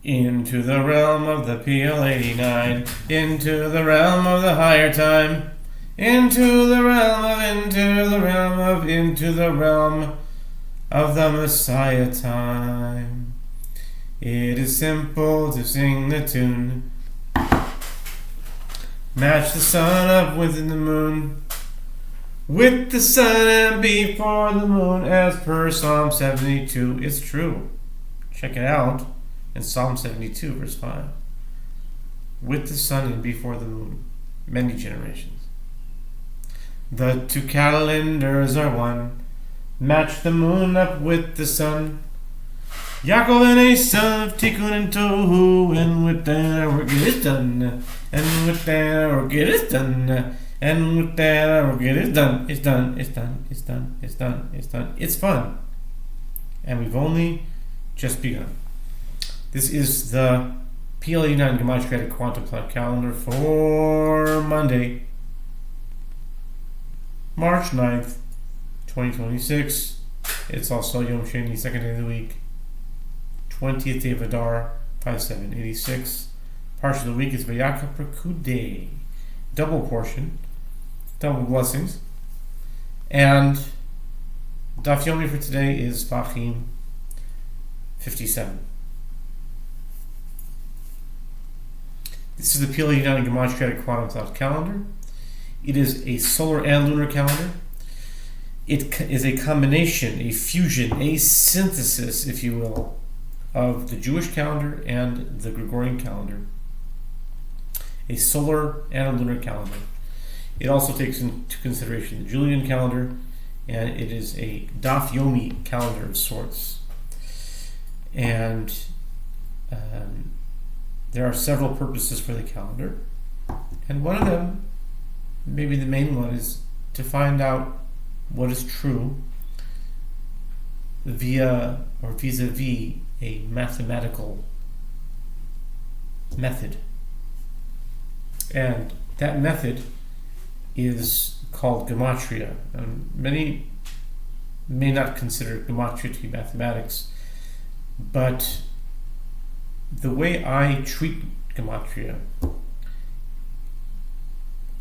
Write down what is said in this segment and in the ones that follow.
Into the realm of the PL-89, into the realm of the higher time, into the realm of the Messiah time. It is simple to sing the tune. Match the sun up with the moon, with the sun and before the moon, as per Psalm 72. It's true. Check it out in Psalm 72, verse 5. With the sun and before the moon, many generations. The two calendars are one. Match the moon up with the sun. Yaakov and Esav, Tikkun and Tohu, and with that our work is done. And with that our work is done. And with that our work is done. It's done, it's done, it's done, it's done, it's done. It's fun. And we've only just begun. This is the PL-89 Gematria Quantum Plot Calendar for Monday, March 9th, 2026. It's also Yom Sheni, second day of the week, 20th day of Adar, 5786. Parsha of the week is Vayaka Prekudei. Double portion, double blessings. And Daf Yomi for today is Vachim 57. This is the PL-89 Gematria Quantum Plot Calendar. It is a solar and lunar calendar. It is a combination, a fusion, a synthesis, if you will, of the Jewish calendar and the Gregorian calendar. A solar and a lunar calendar. It also takes into consideration the Julian calendar, and it is a Daf Yomi calendar of sorts. And there are several purposes for the calendar, and one of them, maybe the main one, is to find out what is true via or vis-a-vis a mathematical method. And that method is called gematria. Many may not consider gematria to be mathematics, but the way I treat gematria,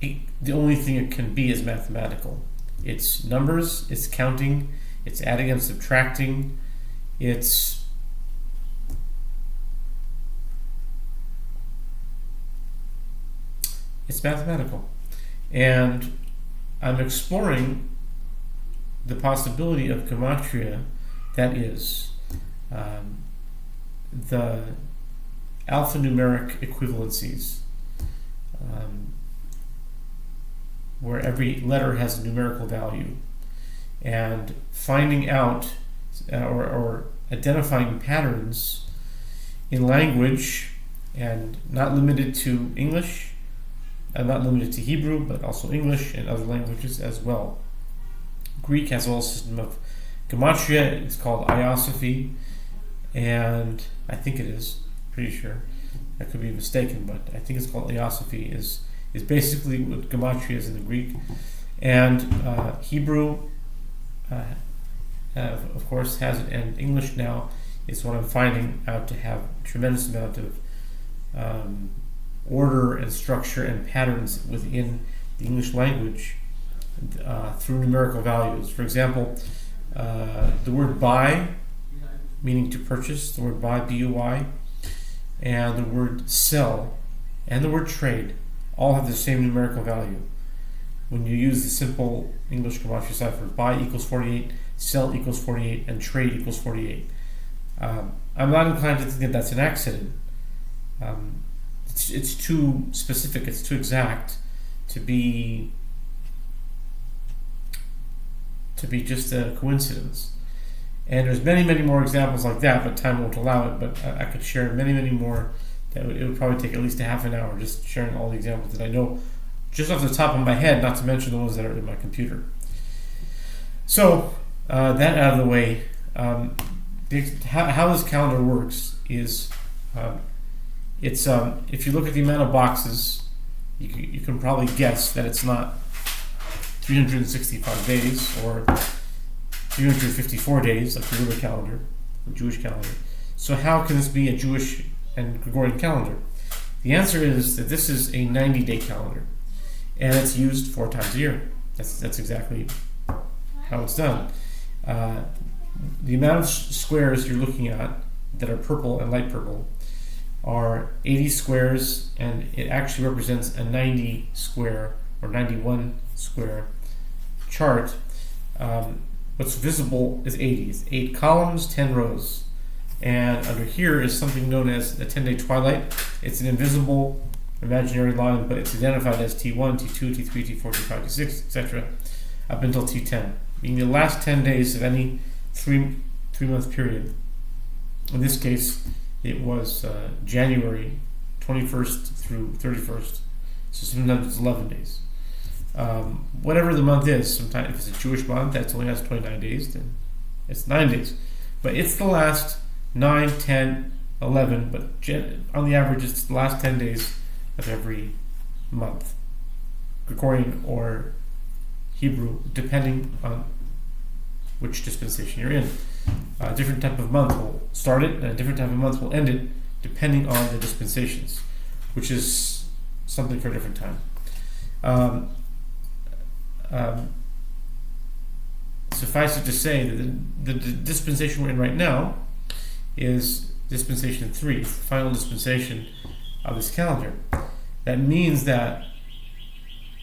the only thing it can be is mathematical. It's numbers, it's counting, it's adding and subtracting, it's mathematical. And I'm exploring the possibility of gematria, that is, the alphanumeric equivalencies, where every letter has a numerical value, and finding out or identifying patterns in language, and not limited to English, and not limited to Hebrew, but also English and other languages as well. Greek has a whole system of gematria. It's called iosophy, and I think it is, pretty sure, I could be mistaken, but I think it's called iosophy, is basically what gematria is in the Greek. And Hebrew, of course, has it, and English now is what I'm finding out to have a tremendous amount of order and structure and patterns within the English language through numerical values. For example, the word buy, meaning to purchase, the word buy, B-U-Y, and the word sell, and the word trade all have the same numerical value. When you use the simple English gematria cipher, buy equals 48, sell equals 48, and trade equals 48. I'm not inclined to think that that's an accident. It's too specific, it's too exact to be just a coincidence. And there's many, many more examples like that, but time won't allow it. But I could share many, many more. It would probably take at least a half an hour just sharing all the examples that I know just off the top of my head, not to mention the ones that are in my computer. So that out of the way, how this calendar works is it's if you look at the amount of boxes, you can probably guess that it's not 365 days or 354 days like the lunar calendar, the Jewish calendar. So how can this be a Jewish and Gregorian calendar? The answer is that this is a 90-day calendar, and it's used 4 times a year. That's exactly how it's done. The amount of squares you're looking at that are purple and light purple are 80 squares, and it actually represents a 90 square or 91 square chart. What's visible is 80. It's 8 columns, 10 rows. And under here is something known as the 10-day twilight. It's an invisible imaginary line, but it's identified as T1, T2, T3, T4, T5, T6, etc. up until T10, meaning the last 10 days of any three-month period. In this case, it was January 21st through 31st. So sometimes it's 11 days. Whatever the month is, sometimes if it's a Jewish month that only has 29 days, then it's 9 days. But it's the last 9, 10, 11, but on the average it's the last 10 days of every month, Gregorian or Hebrew, depending on which dispensation you're in. A different type of month will start it, and a different type of month will end it, depending on the dispensations, which is something for a different time. Suffice it to say that the dispensation we're in right now is dispensation 3, the final dispensation of this calendar. That means that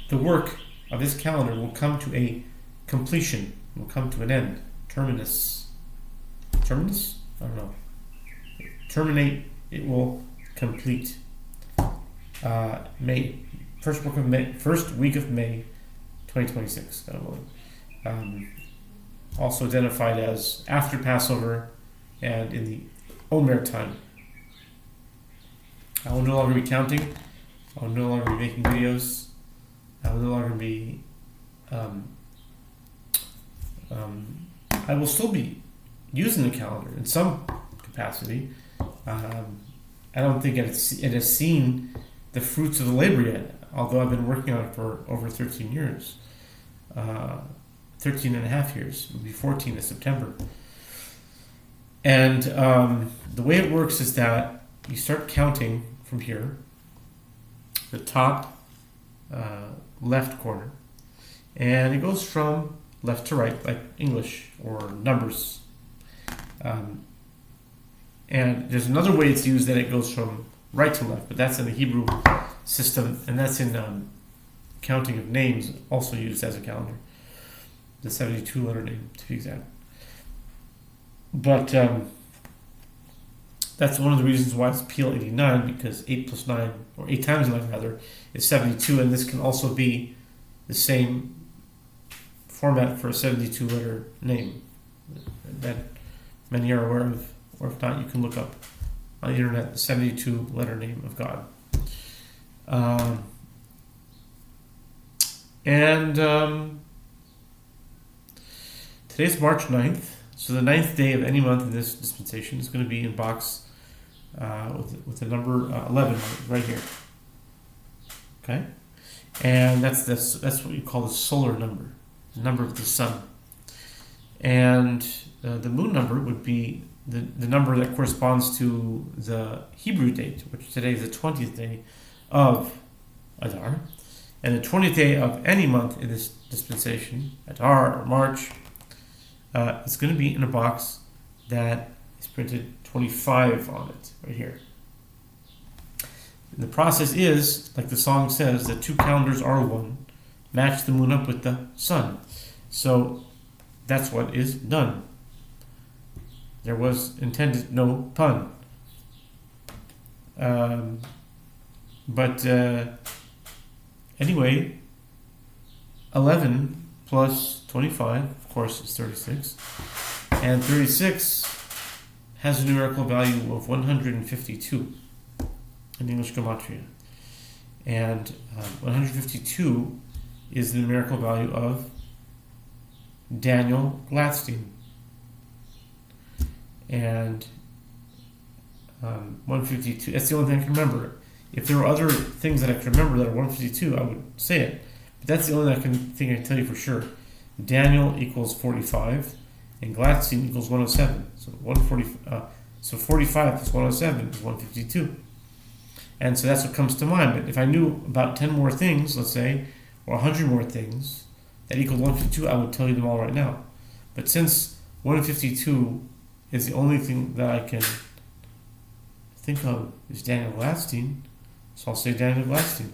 the work of this calendar will come to a completion, will come to an end. Terminus? I don't know. Terminate, it will complete. First week of May 2026. Also identified as after Passover and in the Omer time. I will no longer be counting. I will no longer be making videos. I will no longer be. I will still be using the calendar in some capacity. I don't think it has seen the fruits of the labor yet, although I've been working on it for over 13 years. 13 and a half years. It'll be 14 in September. And the way it works is that you start counting from here, the top left corner, and it goes from left to right, like English or numbers. And there's another way it's used that it goes from right to left, but that's in the Hebrew system, and that's in counting of names, also used as a calendar. The 72-letter name, to be exact. But that's one of the reasons why it's PL-89, because 8 plus 9, or 8 times 9 rather, is 72, and this can also be the same format for a 72-letter name that many are aware of, or if not, you can look up on the internet the 72-letter name of God. Today's March 9th, so the 9th day of any month in this dispensation is going to be in box with the number 11 right here. Okay? And that's what you call the solar number, the number of the sun. And the moon number would be the number that corresponds to the Hebrew date, which today is the 20th day of Adar. And the 20th day of any month in this dispensation, Adar or March, it's going to be in a box that is printed 25 on it, right here. And the process is, like the song says, the two calendars are one. Match the moon up with the sun. So that's what is done. There was intended no pun. Anyway, 11 plus 25, of course, is 36. And 36 has a numerical value of 152 in English Gematria. And 152 is the numerical value of Daniel Gladstein. And 152, that's the only thing I can remember. If there were other things that I could remember that are 152, I would say it. But that's the only thing I can tell you for sure. Daniel equals 45, and Gladstein equals 107. So So 45 plus 107 is 152. And so that's what comes to mind. But if I knew about 10 more things, let's say, or 100 more things that equal 152, I would tell you them all right now. But since 152 is the only thing that I can think of is Daniel Gladstein, so I'll say Daniel Gladstein.